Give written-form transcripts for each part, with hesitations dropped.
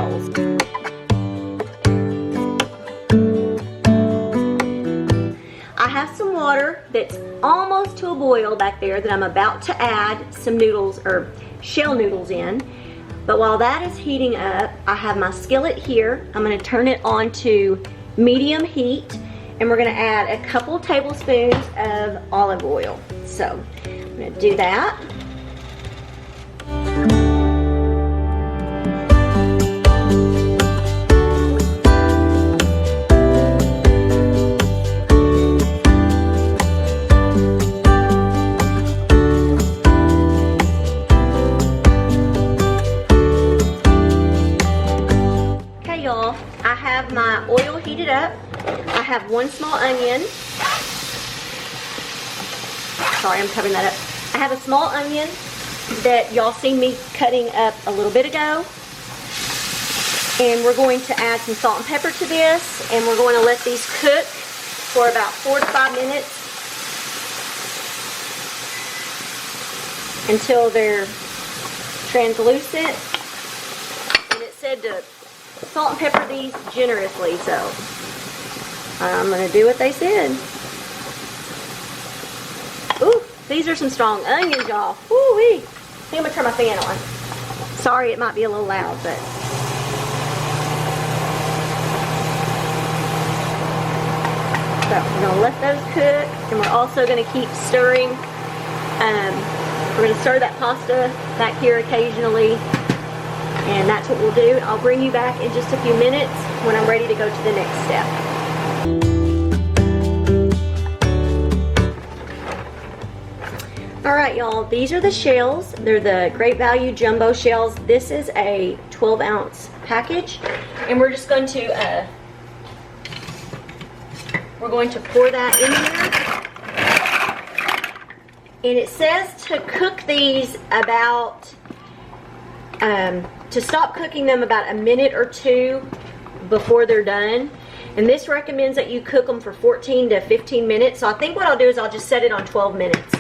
shells. I have some water that's almost to a boil back there that I'm about to add some noodles or shell noodles in. But while that is heating up, I have my skillet here. I'm going to turn it on to medium heat, and we're going to add a couple tablespoons of olive oil. So I'm going to do that. I have my oil heated up. I have 1 small onion. Sorry, I'm covering that up. I have a small onion that y'all seen me cutting up a little bit ago. And we're going to add some salt and pepper to this, and we're going to let these cook for about 4 to 5 minutes until they're translucent. And it said to salt and pepper these generously, so I'm going to do what they said. Ooh, these are some strong onions, y'all. Ooh-wee. I think I'm going to turn my fan on. Sorry, it might be a little loud, but... So, we're going to let those cook, and we're also going to keep stirring. We're going to stir that pasta back here occasionally. And that's what we'll do. I'll bring you back in just a few minutes when I'm ready to go to the next step. Alright y'all, these are the shells. They're the Great Value Jumbo shells. This is a 12-ounce package. And we're just going to pour that in here. And it says to cook these about to stop cooking them about a minute or 2 before they're done. And this recommends that you cook them for 14 to 15 minutes. So I think what I'll do is I'll just set it on 12 minutes.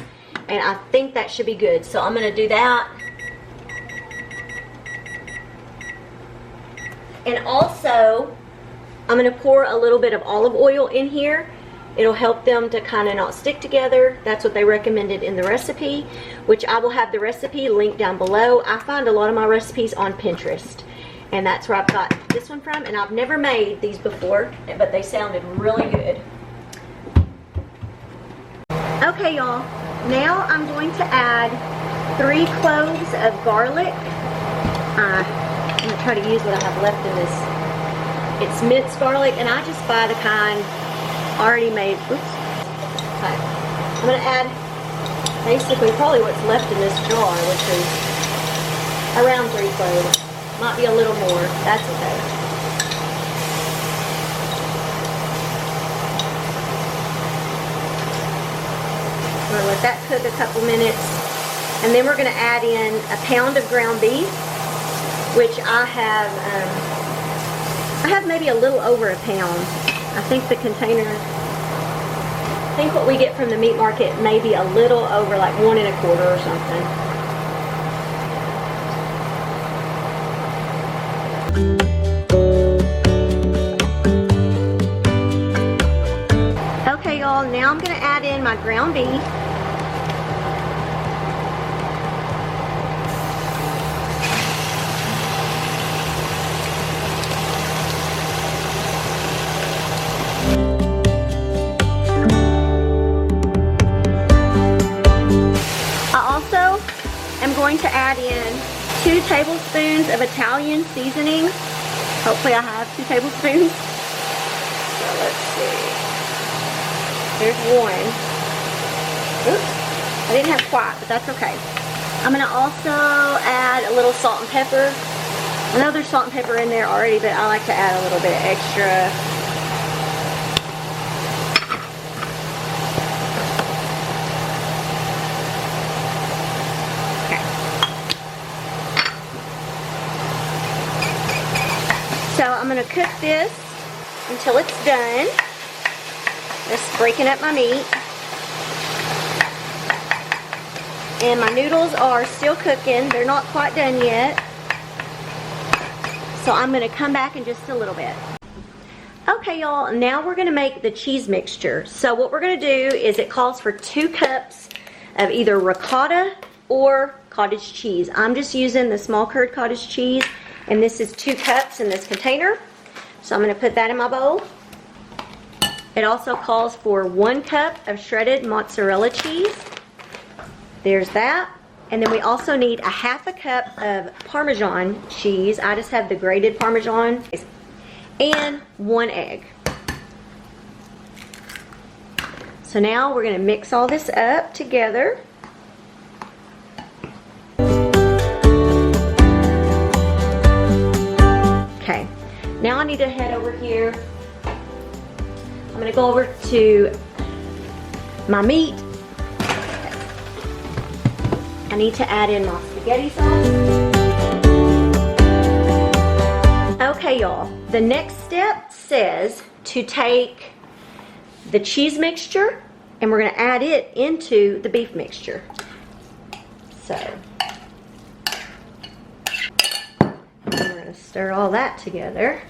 And I think that should be good. So I'm going to do that. And also, I'm going to pour a little bit of olive oil in here. It'll help them to kind of not stick together. That's what they recommended in the recipe, which I will have the recipe linked down below. I find a lot of my recipes on Pinterest, and that's where I've got this one from. And I've never made these before, but they sounded really good. Okay, y'all. Now I'm going to add 3 cloves of garlic. I'm going to try to use what I have left in this. It's minced garlic, and I just buy the kind already made. Oops. Okay. I'm going to add basically probably what's left in this jar, which is around 3 cloves. Might be a little more. That's okay. We're going to let that cook a couple minutes. And then we're going to add in a pound of ground beef, which I have maybe a little over a pound. I think the container, I think what we get from the meat market may be a little over like 1 1/4 or something. Okay y'all, now I'm going to add in my ground beef. I'm going to add in 2 tablespoons of Italian seasoning. Hopefully I have 2 tablespoons. So let's see. There's 1. Oops. I didn't have quite, but that's okay. I'm going to also add a little salt and pepper. I know there's salt and pepper in there already, but I like to add a little bit extra. So I'm going to cook this until it's done. Just breaking up my meat. And my noodles are still cooking. They're not quite done yet. So I'm gonna come back in just a little bit. Okay, y'all, now we're gonna make the cheese mixture. So what we're gonna do is it calls for 2 cups of either ricotta or cottage cheese. I'm just using the small curd cottage cheese, and this is 2 cups in this container. So I'm gonna put that in my bowl. It also calls for 1 cup of shredded mozzarella cheese. There's that. And then we also need a 1/2 cup of Parmesan cheese. I just have the grated Parmesan. And 1 egg. So now we're gonna mix all this up together. Okay, now I need to head over here. I'm gonna go over to my meat. I need to add in my spaghetti sauce. Okay, y'all, the next step says to take the cheese mixture and we're gonna add it into the beef mixture. So, we're gonna stir all that together.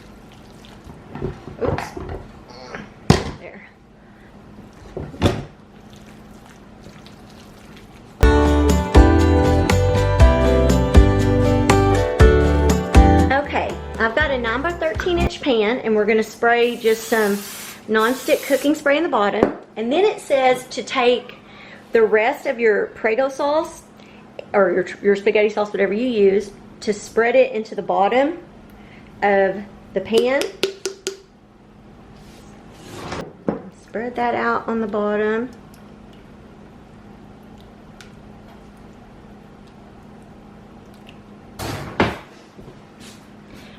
Oops. There. Okay, I've got a 9 by 13 inch pan and we're gonna spray just some non-stick cooking spray in the bottom. And then it says to take the rest of your Prego sauce or your spaghetti sauce, whatever you use, to spread it into the bottom of the pan. Spread that out on the bottom.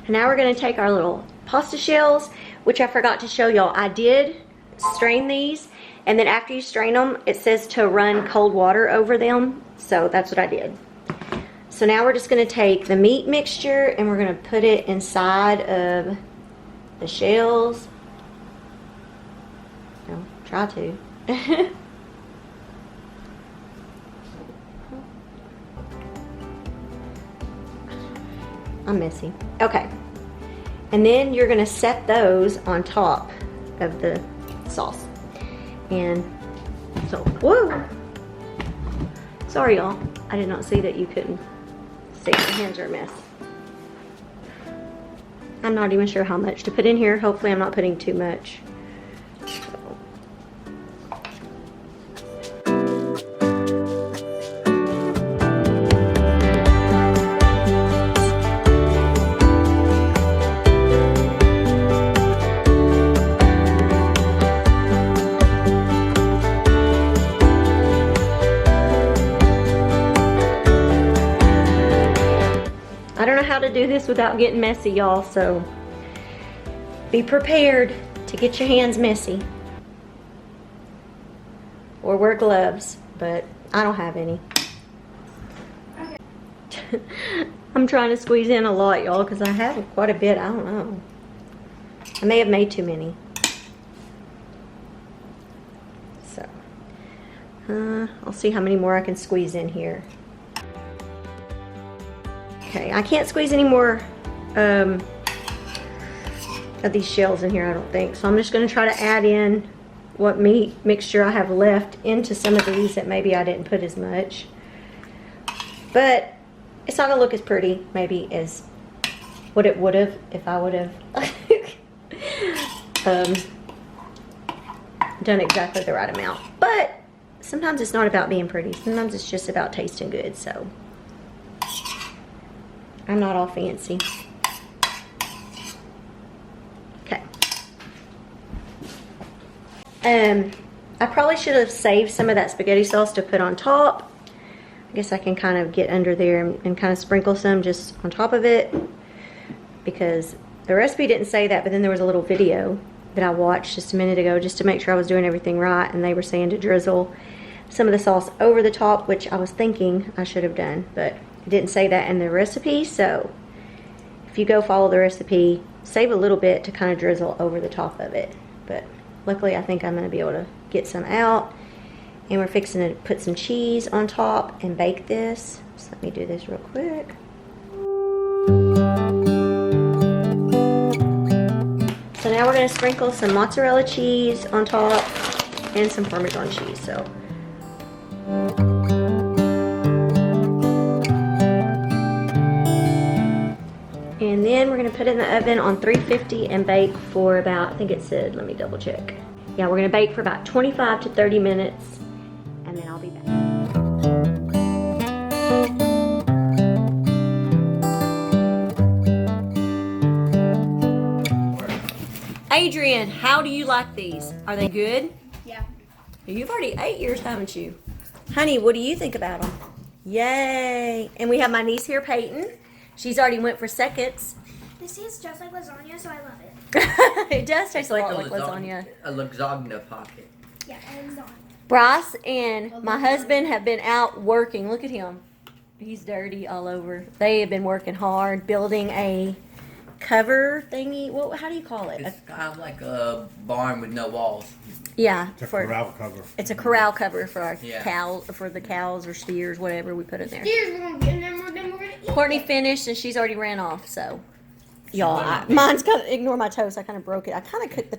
And now we're going to take our little pasta shells, which I forgot to show y'all. I did strain these, and then after you strain them, it says to run cold water over them. So that's what I did. So now we're just going to take the meat mixture and we're going to put it inside of the shells. No, try to. I'm messy. Okay. And then you're going to set those on top of the sauce. And so, whoa! Sorry, y'all. I did not see that you couldn't see. My hands are a mess. I'm not even sure how much to put in here. Hopefully I'm not putting too much. I don't know how to do this without getting messy, y'all, so be prepared to get your hands messy. Or wear gloves, but I don't have any. Okay. I'm trying to squeeze in a lot, y'all, because I have quite a bit. I don't know. I may have made too many. So, I'll see how many more I can squeeze in here. Okay, I can't squeeze any more of these shells in here, I don't think. So I'm just going to try to add in what meat mixture I have left into some of these that maybe I didn't put as much. But it's not going to look as pretty, maybe, as what it would have if I would have done exactly the right amount. But sometimes it's not about being pretty. Sometimes it's just about tasting good, so I'm not all fancy. Okay. I probably should have saved some of that spaghetti sauce to put on top. I guess I can kind of get under there and kind of sprinkle some just on top of it, because the recipe didn't say that, but then there was a little video that I watched just a minute ago just to make sure I was doing everything right, and they were saying to drizzle some of the sauce over the top, which I was thinking I should have done, but it didn't say that in the recipe. So if you go follow the recipe, save a little bit to kind of drizzle over the top of it. But luckily I think I'm going to be able to get some out, and we're fixing to put some cheese on top and bake this. So let me do this real quick. now we're gonna sprinkle some mozzarella cheese on top and some Parmesan cheese, so. And then we're gonna put it in the oven on 350 and bake for about, I think it said, let me double check. Yeah, we're gonna bake for about 25 to 30 minutes, and then I'll be back. Adrian, how do you like these? Are they good? Yeah. You've already ate yours, haven't you? Honey, what do you think about them? Yay! And we have my niece here, Peyton. She's already went for seconds. This tastes just like lasagna, so I love it. It does taste like lasagna. A lasagna pocket. Yeah, and lasagna. Bryce and my husband have been out working. Look at him. He's dirty all over. They have been working hard, building a cover thingy. What? How do you call it? It's kind of like a barn with no walls. Yeah, It's a corral cover. It's a corral cover for our Yeah. cows, for the cows or steers, whatever we put in there. Here's we're gonna get in there, then we're gonna eat. Courtney finished and she's already ran off. So, y'all, went. mine's kind of ignore my toast. I kind of broke it. I kind of cooked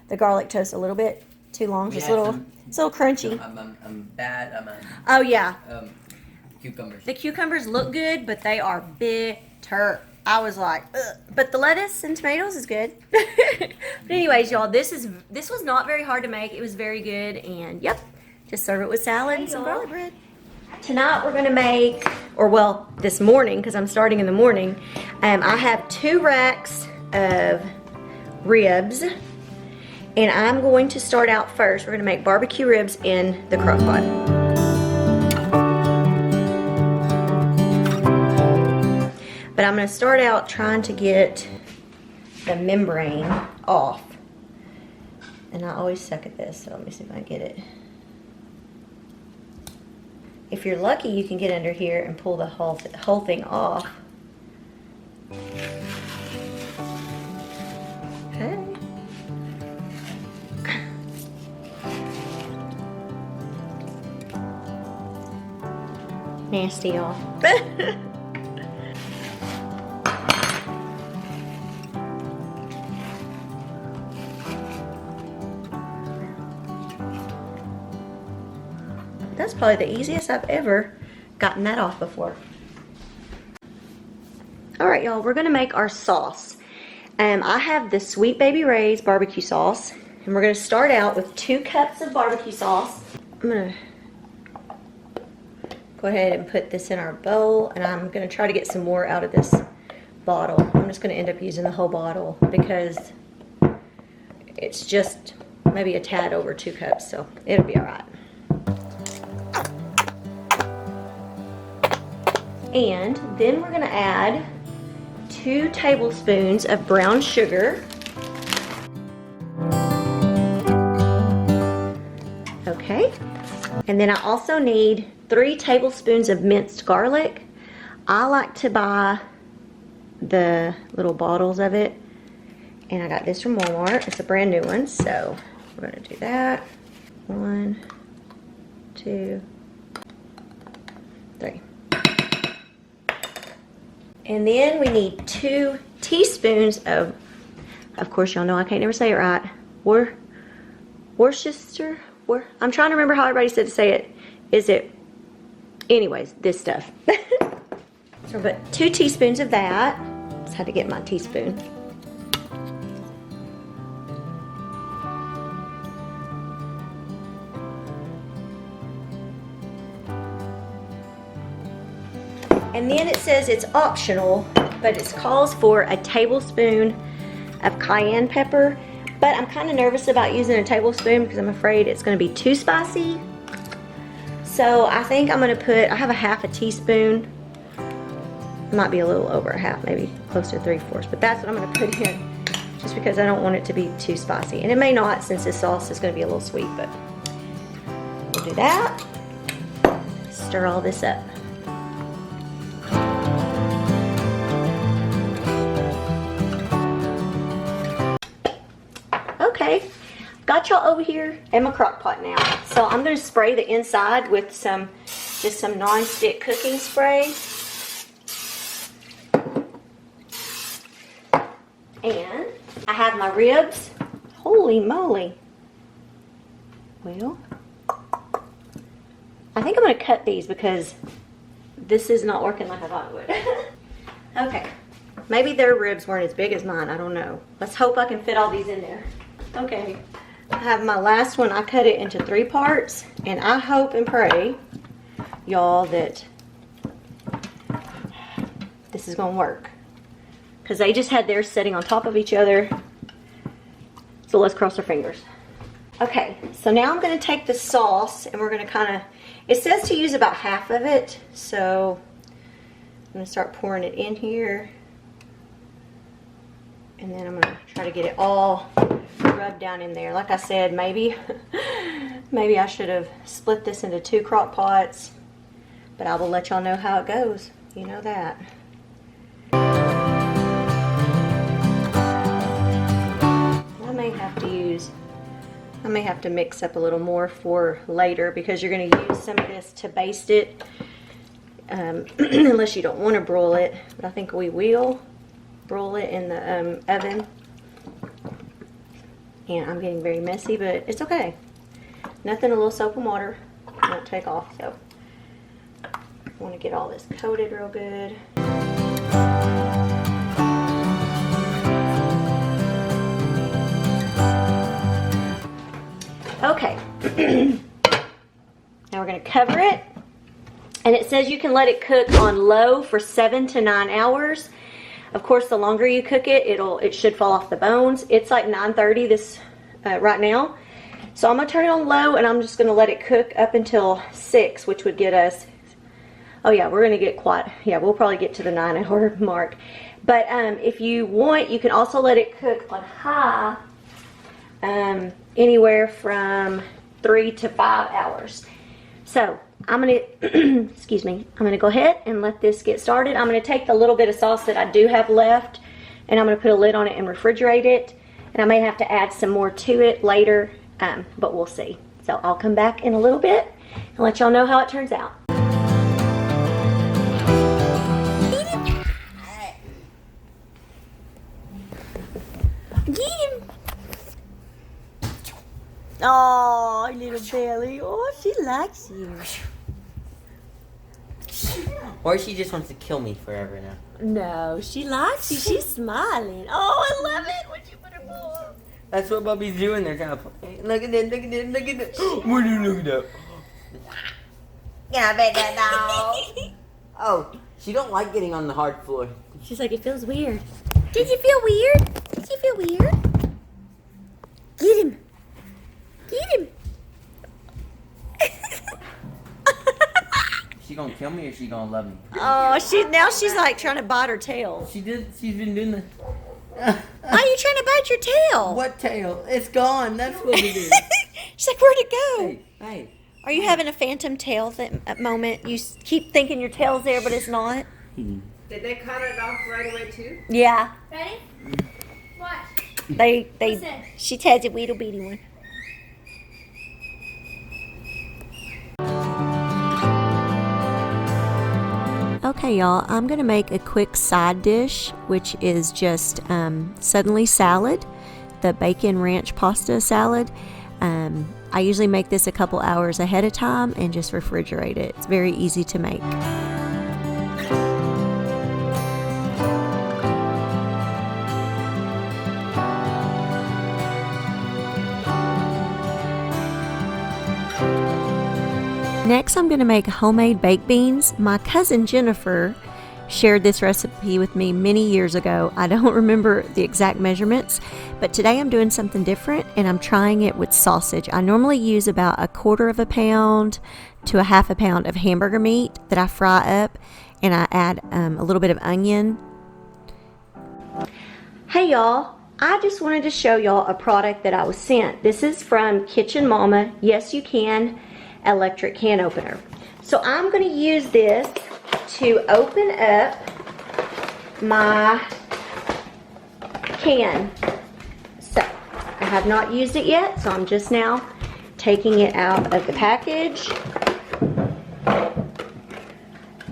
the garlic toast a little bit too long. Just a had little, it's a little crunchy. I'm bad. Oh yeah, Cucumbers. the cucumbers look good, but they are bitter. I was like, ugh. But the lettuce and tomatoes is good. But anyways, y'all, this was not very hard to make. It was very good, and yep, just serve it with salad and some garlic bread. Tonight we're gonna make, or well, this morning, because I'm starting in the morning, I have 2 racks of ribs, and I'm going to start out first. We're gonna make barbecue ribs in the crock pot. But I'm going to start out trying to get the membrane off. And I always suck at this, so let me see if I can get it. If you're lucky, you can get under here and pull the whole thing off. Okay. Nasty, y'all. That's probably the easiest I've ever gotten that off before. All right, y'all, we're gonna make our sauce. I have the Sweet Baby Ray's barbecue sauce, and we're gonna start out with 2 cups of barbecue sauce. I'm gonna go ahead and put this in our bowl, and I'm gonna try to get some more out of this bottle. I'm just gonna end up using the whole bottle because it's just maybe a tad over 2 cups, so it'll be all right. And then we're gonna add 2 tablespoons of brown sugar. Okay. And then I also need 3 tablespoons of minced garlic. I like to buy the little bottles of it. And I got this from Walmart. It's a brand new one, so we're gonna do that. 1, 2, 3. And then we need 2 teaspoons of course, y'all know I can't never say it right, Worcester? I'm trying to remember how everybody said to say it. Is it, anyways, this stuff. So, but 2 teaspoons of that. Just had to get my teaspoon. And then it says it's optional, but it calls for a tablespoon of cayenne pepper. But I'm kind of nervous about using a tablespoon because I'm afraid it's going to be too spicy. So I think I'm going to put, I have a half a teaspoon. It might be a little over a half, maybe close to 3/4. But that's what I'm going to put in just because I don't want it to be too spicy. And it may not, since this sauce is going to be a little sweet, but we'll do that. Stir all this up. Okay, got y'all over here in my crock pot now. So I'm going to spray the inside with just some non-stick cooking spray. And I have my ribs. Holy moly. Well, I think I'm going to cut these because this is not working like I thought it would. Okay. Maybe their ribs weren't as big as mine. I don't know. Let's hope I can fit all these in there. Okay. I have my last one. I cut it into 3 parts. And I hope and pray, y'all, that this is going to work. Because they just had theirs sitting on top of each other. So let's cross our fingers. Okay, so now I'm going to take the sauce and we're going to kind of, it says to use about half of it. So I'm going to start pouring it in here. And then I'm going to try to get it all rubbed down in there. Like I said, maybe I should have split this into 2 crock pots. But I will let y'all know how it goes. You know that. I may have to mix up a little more for later because you're going to use some of this to baste it. Unless you don't want to broil it. But I think we will broil it in the oven. And I'm getting very messy, but it's okay. Nothing, a little soap and water won't take off. So I want to get all this coated real good. Okay. Now we're going to cover it. And it says you can let it cook on low for 7 to 9 hours. Of course, the longer you cook it, it should fall off the bones. It's like 9:30 this right now. So I'm going to turn it on low and I'm just going to let it cook up until 6, which would get us, oh yeah, we're going to get quite, yeah, we'll probably get to the 9-hour mark. But if you want, you can also let it cook on high anywhere from 3 to 5 hours. So I'm going to, excuse me, I'm going to go ahead and let this get started. I'm going to take the little bit of sauce that I do have left and I'm going to put a lid on it and refrigerate it. And I may have to add some more to it later, but we'll see. So I'll come back in a little bit and let y'all know how it turns out. Get him! Oh, little belly. Oh, she likes you. Or she just wants to kill me forever now. No, she likes you. She's smiling. Oh, I love it. Would you put her more? That's what Bubby's doing. They're trying to play. Look at this, look at this, look at this. What are you looking at? Yeah, I bet that dog. Oh, she don't like getting on the hard floor. She's like, it feels weird. Did you feel weird? Did you feel weird? Get him. Get him. She gonna kill me or she gonna love me? Oh, she's like trying to bite her tail. She's been doing the. Why are you trying to bite your tail? What tail? It's gone. That's what it is. She's like, where'd it go? Hey. Are you having a phantom tail moment? You keep thinking your tail's there, but it's not? Did they cut it off right away too? Yeah. Ready? What? What's that? She has a weedle beady one. Okay, y'all, I'm going to make a quick side dish, which is just suddenly salad, the bacon ranch pasta salad. I usually make this a couple hours ahead of time and just refrigerate it. It's very easy to make. Next, I'm going to make homemade baked beans. My cousin Jennifer shared this recipe with me many years ago. I don't remember the exact measurements, but today I'm doing something different and I'm trying it with sausage. I normally use about 1/4 pound to 1/2 pound of hamburger meat that I fry up, and I add a little bit of onion. Hey y'all, I just wanted to show y'all a product that I was sent. This is from Kitchen Mama. Yes, you can. Electric can opener. So I'm going to use this to open up my can. So I have not used it yet, so I'm just now taking it out of the package.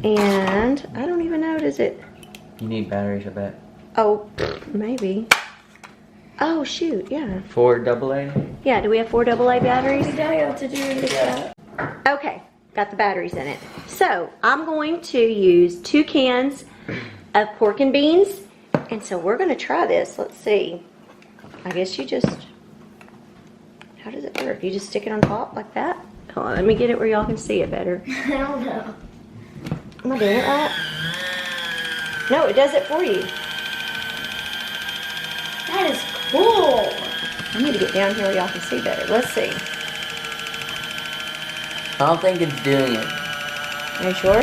And I don't even know, does it? You need batteries, I bet. Oh, maybe. Oh, shoot, yeah. 4 AA. Yeah, do we have 4 AA batteries? We don't know what to do with this. Okay, got the batteries in it. So I'm going to use 2 cans of pork and beans. And so we're gonna try this. Let's see. I guess you just, how does it work? You just stick it on top like that? Hold on, let me get it where y'all can see it better. I don't know. Am I doing it right? No, it does it for you. That is cool. I need to get down here where y'all can see better. Let's see. I don't think it's doing it. Are you sure?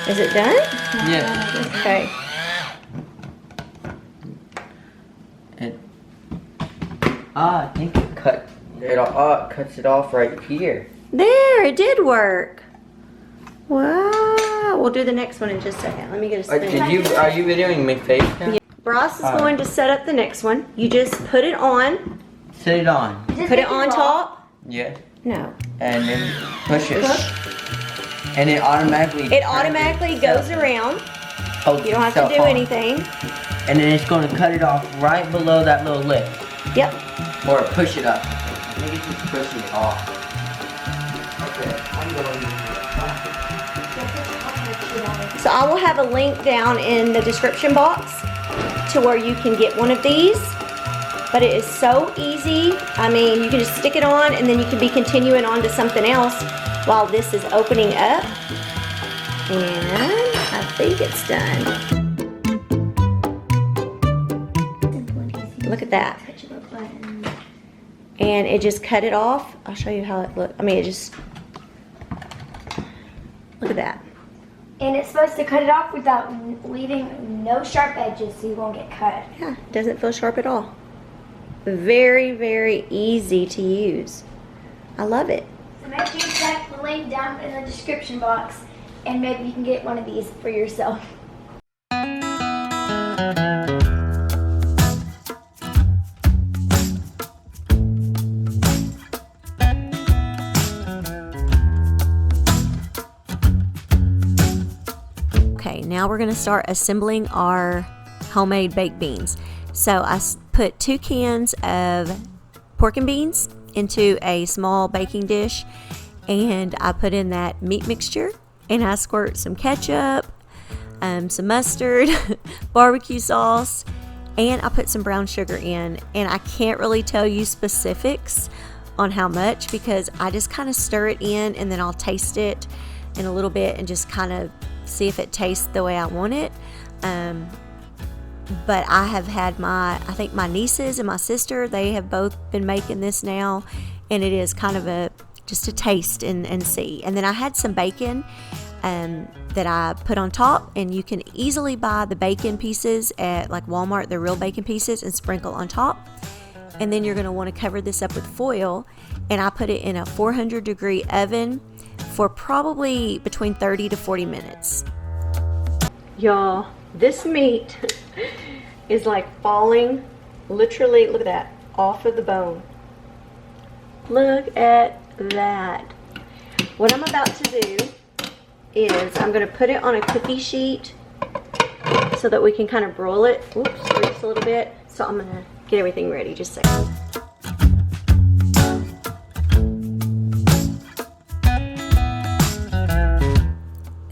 Is it done? Yeah. Okay. I think it cuts it off right here. There, it did work. Wow. We'll do the next one in just a second. Let me get a spoon. Are you videoing my face now? Yeah. Ross is going to set up the next one. You just put it on. Set it on. Put it on top. Yeah. No. And then push it. And it automatically. It automatically goes around. You don't have to do anything. And then it's going to cut it off right below that little lip. Yep. Or push it up. I think it's just pushing it off. Okay. So I will have a link down in the description box to where you can get one of these. But it is so easy. I mean, you can just stick it on and then you can be continuing on to something else while this is opening up. And I think it's done. Look at that. And it just cut it off. I'll show you how it looks. I mean, it just, look at that. And it's supposed to cut it off without leaving no sharp edges so you won't get cut. Yeah, it doesn't feel sharp at all. Very, very easy to use. I love it. So make sure you check the link down in the description box and maybe you can get one of these for yourself. Okay, now we're gonna start assembling our homemade baked beans. So I put 2 cans of pork and beans into a small baking dish, and I put in that meat mixture, and I squirt some ketchup, some mustard, barbecue sauce, and I put some brown sugar in. And I can't really tell you specifics on how much because I just kind of stir it in and then I'll taste it in a little bit and just kind of see if it tastes the way I want it. But I have had I think my nieces and my sister, they have both been making this now, and it is kind of just a taste and see. And then I had some bacon that I put on top, and you can easily buy the bacon pieces at like Walmart, the real bacon pieces, and sprinkle on top. And then you're going to want to cover this up with foil, and I put it in a 400-degree oven for probably between 30 to 40 minutes. Y'all, this meat is like falling, literally, look at that, off of the bone. Look at that. What I'm about to do is I'm going to put it on a cookie sheet so that we can kind of broil it. Oops, just a little bit. So I'm going to get everything ready, just a second.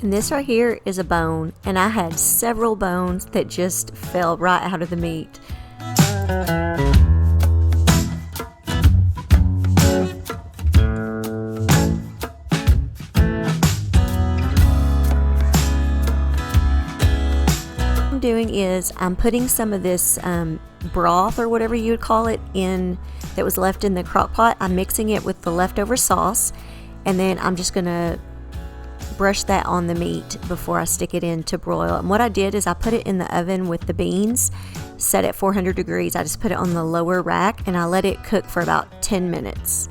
And this right here is a bone, and I had several bones that just fell right out of the meat. What I'm doing is I'm putting some of this broth or whatever you would call it in that was left in the crock pot. I'm mixing it with the leftover sauce, and then I'm just gonna brush that on the meat before I stick it in to broil. And what I did is I put it in the oven with the beans set at 400 degrees. I just put it on the lower rack and I let it cook for about 10 minutes.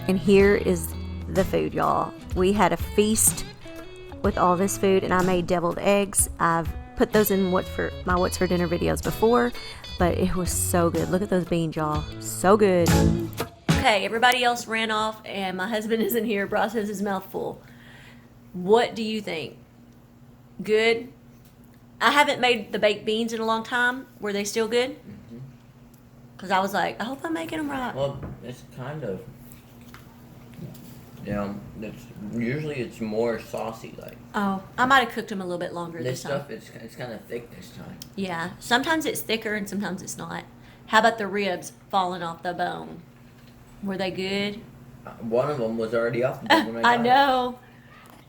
And here is the food, y'all. We had a feast with all this food, and I made deviled eggs. I've put those in my What's for Dinner videos before, but it was so good. Look at those beans, y'all. So good. Okay, everybody else ran off, and my husband isn't here. Bryce has his mouth full. What do you think? Good? I haven't made the baked beans in a long time. Were they still good? Because I was like, I hope I'm making them right. Well, it's kind of. Yeah, it's usually it's more saucy. Like Oh, I might have cooked them a little bit longer this this time. stuff, it's kind of thick this time. Yeah, sometimes it's thicker and sometimes it's not. How about the ribs falling off the bone? Were they good? One of them was already off the bone when I got it. know.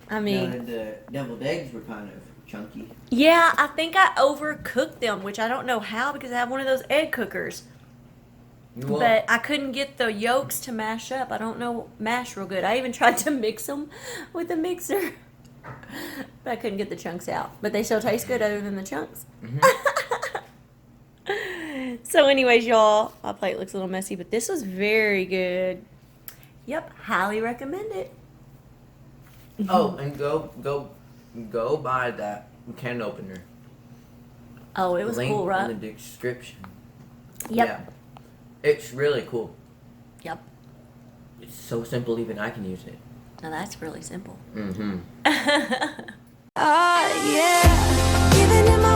I No, mean, the deviled eggs were kind of chunky. yeah, I think I overcooked them, which I don't know how because I have one of those egg cookers. Well, But I couldn't get the yolks to mash up. I don't know mash real good. I even tried to mix them with a mixer. But I couldn't get the chunks out. But they still taste good other than the chunks. So anyways, y'all, my plate looks a little messy, but this was very good. Yep, highly recommend it. oh, and go buy that can opener. Oh, it was Link cool, in right? the description. Yep. Yeah. It's really cool. Yep. It's so simple, even I can use it. Now that's really simple. Mm-hmm. Yeah. Even in my